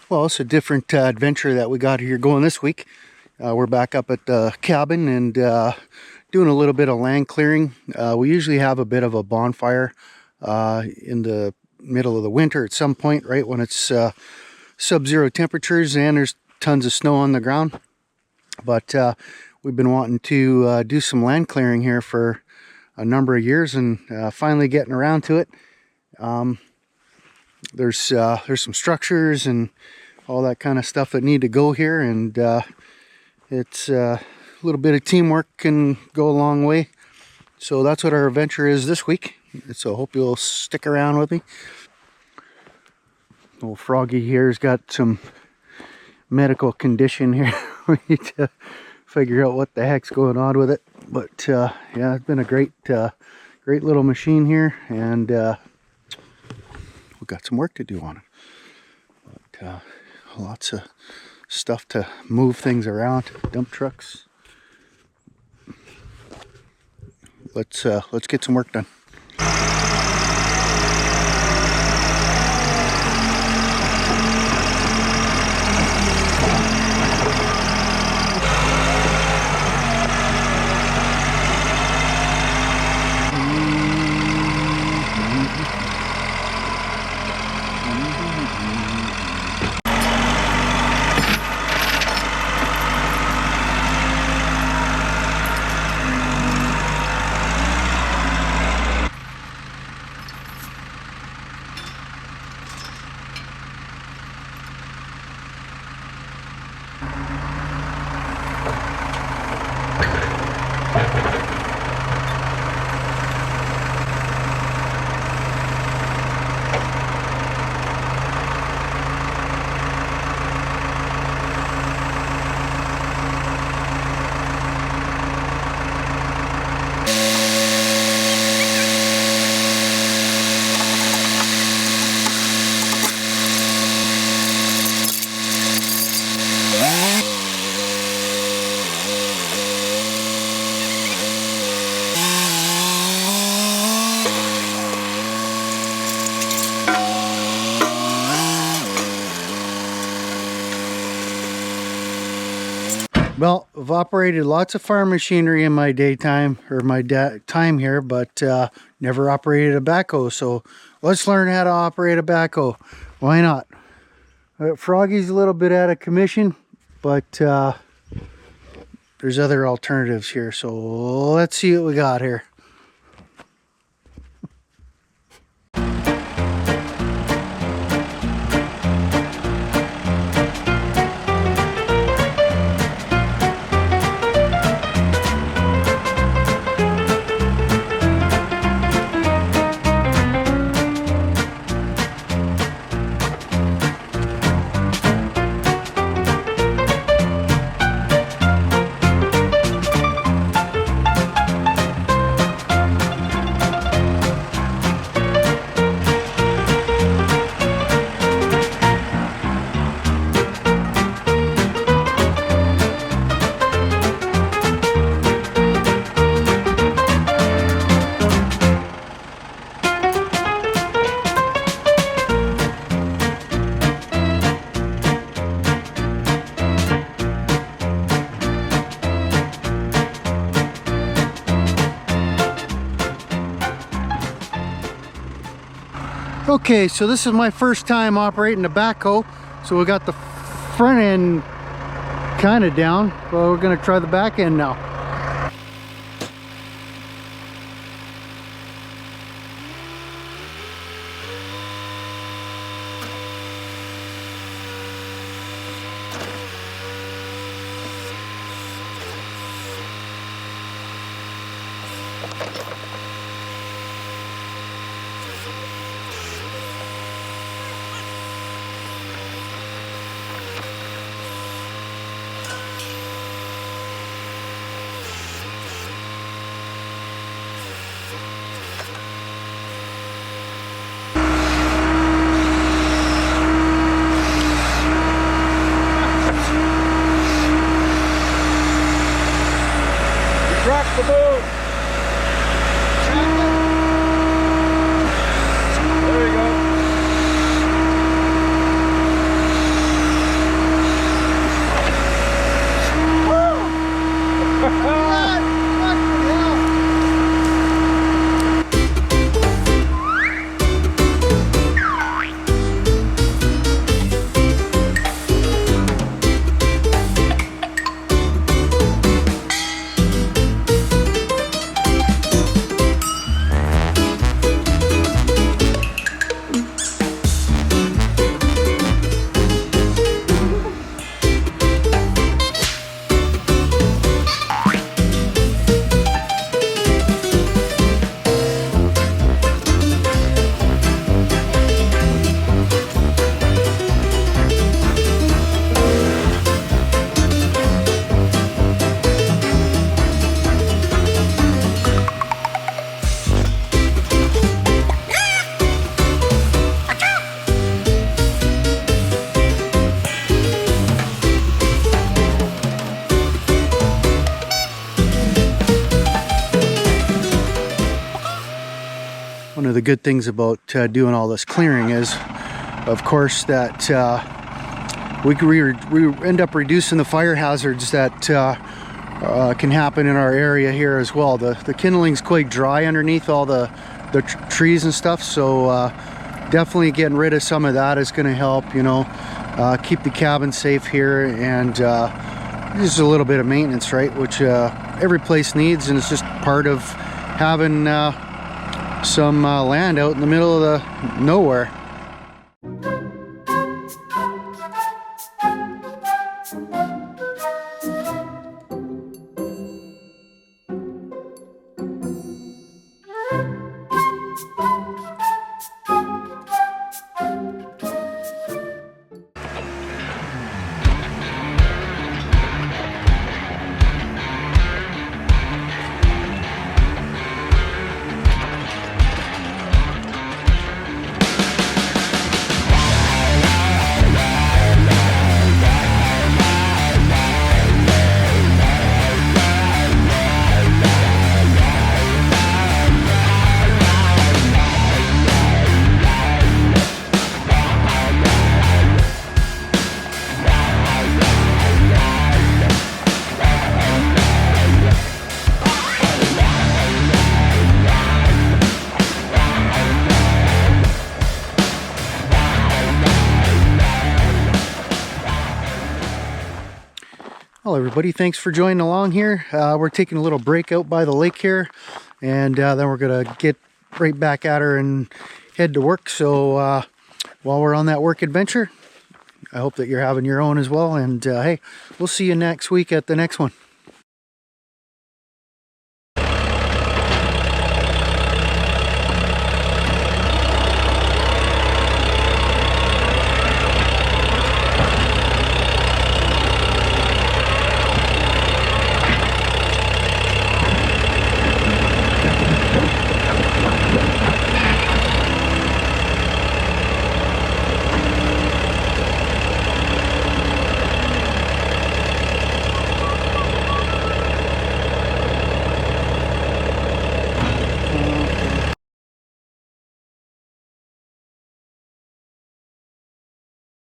Well, it's a different adventure that we got here going this week. We're back up at the cabin and doing a little bit of land clearing. We usually have a bit of a bonfire in the middle of the winter at some point, right when it's sub-zero temperatures and there's tons of snow on the ground. But we've been wanting to do some land clearing here for a number of years and finally getting around to it. There's some structures and all that kind of stuff that need to go here, and it's a little bit of teamwork can go a long way. So that's what our adventure is this week. So I hope you'll stick around with me. Old Froggy here's got some medical condition here. We need to figure out what the heck's going on with it. But yeah, it's been a great little machine here, and we've got some work to do on it. But lots of stuff to move things around, dump trucks. Let's get some work done. Well, I've operated lots of farm machinery in my daytime, or my time here, but never operated a backhoe. So let's learn how to operate a backhoe. Why not? Froggy's a little bit out of commission, but there's other alternatives here. So let's see what we got here. Okay, so this is my first time operating a backhoe. So we got the front end kind of down, but we're gonna try the back end now. Rock the boat! good things about doing all this clearing is, of course, that we end up reducing the fire hazards that can happen in our area here as well. The kindling's quite dry underneath all the trees and stuff, so definitely getting rid of some of that is going to help, you know, keep the cabin safe here. And just a little bit of maintenance, right, which every place needs, and it's just part of having some land out in the middle of the nowhere. Well, everybody, thanks for joining along here. We're taking a little break out by the lake here, and then we're gonna get right back at her and head to work. So while we're on that work adventure, I hope that you're having your own as well, and hey, we'll see you next week at the next one.